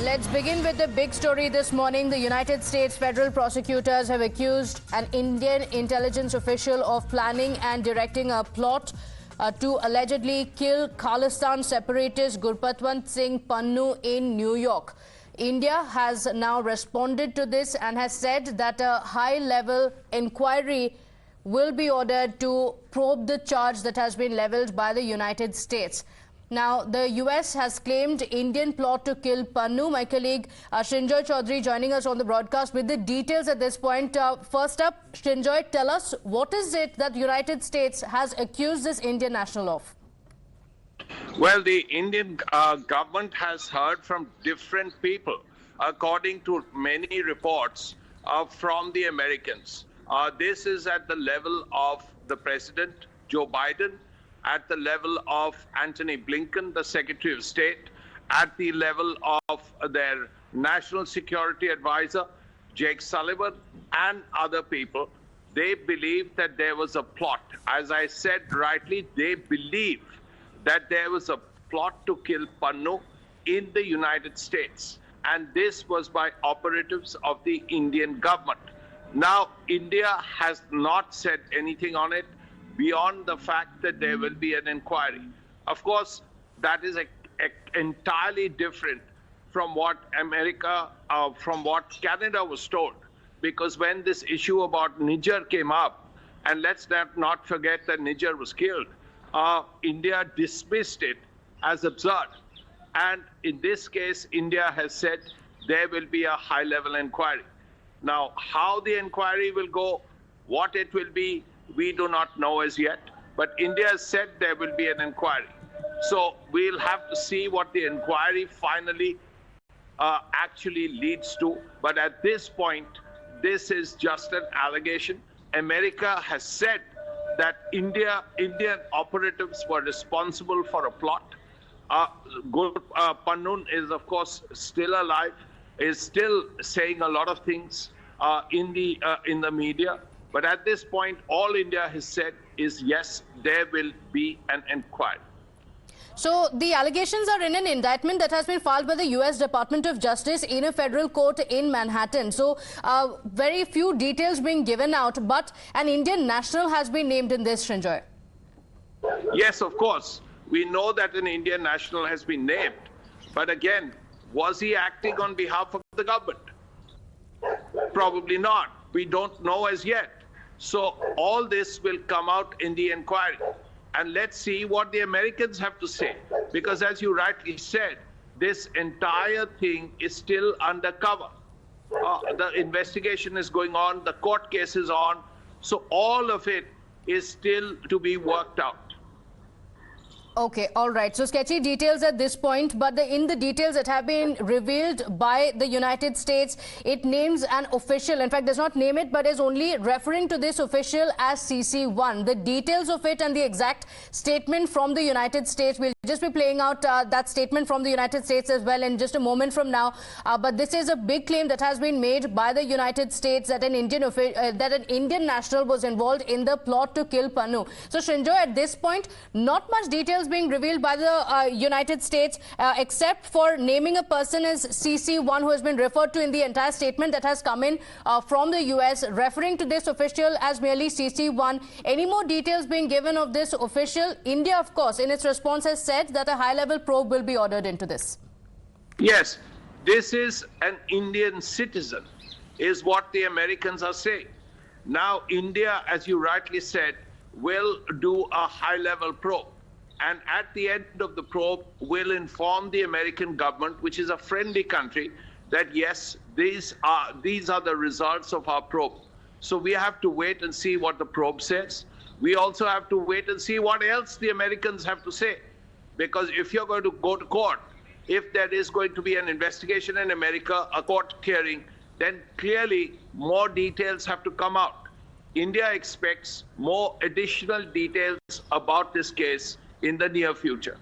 Let's begin with the big story this morning. The United States federal prosecutors have accused an Indian intelligence official of planning and directing a plot to allegedly kill Khalistan separatist Gurpatwant Singh Pannun in New York. India has now responded to this and has said that a high-level inquiry will be ordered to probe the charge that has been leveled by the United States. Now, the US has claimed Indian plot to kill Pannu. My colleague Srinjoy Chaudhary joining us on the broadcast with the details at this point. First up, Srinjoy, tell us, what is it that the United States has accused this Indian national of? Well, the Indian government has heard from different people, according to many reports from the Americans. This is at the level of the President, Joe Biden, at the level of Antony Blinken, the Secretary of State, at the level of their National Security Advisor, Jake Sullivan, and other people. They believe that there was a plot. As I said rightly, they believe that there was a plot to kill Pannu in the United States. And this was by operatives of the Indian government. Now, India has not said anything on it, beyond the fact that there will be an inquiry. Of course, that is entirely different from what from what Canada was told. Because when this issue about Niger came up, and let's not forget that Niger was killed, India dismissed it as absurd. And in this case, India has said there will be a high-level inquiry. Now, how the inquiry will go, what it will be, we do not know as yet, but India has said there will be an inquiry. So we'll have to see what the inquiry finally actually leads to. But at this point, this is just an allegation. America has said that Indian operatives were responsible for a plot. Pannun is, of course, still alive, is still saying a lot of things in the media. But at this point, all India has said is, yes, there will be an inquiry. So the allegations are in an indictment that has been filed by the US Department of Justice in a federal court in Manhattan. So very few details being given out, but an Indian national has been named in this, Srinjoy. Yes, of course. We know that an Indian national has been named. But again, was he acting on behalf of the government? Probably not. We don't know as yet. So all this will come out in the inquiry. And let's see what the Americans have to say. Because as you rightly said, this entire thing is still undercover. The investigation is going on, the court case is on. So all of it is still to be worked out. Okay, all right. So sketchy details at this point, but in the details that have been revealed by the United States, it names an official. In fact, does not name it, but is only referring to this official as CC1. The details of it and the exact statement from the United States, we'll just be playing out that statement from the United States as well in just a moment from now. But this is a big claim that has been made by the United States that an Indian national was involved in the plot to kill Pannu. So Srinjoy, at this point, not much details being revealed by the United States except for naming a person as CC1 who has been referred to in the entire statement that has come in from the US, referring to this official as merely CC1. Any more details being given of this official? India, of course, in its response has said that a high-level probe will be ordered into this. Yes, this is an Indian citizen, is what the Americans are saying. Now, India, as you rightly said, will do a high-level probe. And at the end of the probe, will inform the American government, which is a friendly country, that yes, these are the results of our probe. So we have to wait and see what the probe says. We also have to wait and see what else the Americans have to say. Because if you're going to go to court, if there is going to be an investigation in America, a court hearing, then clearly more details have to come out. India expects more additional details about this case in the near future.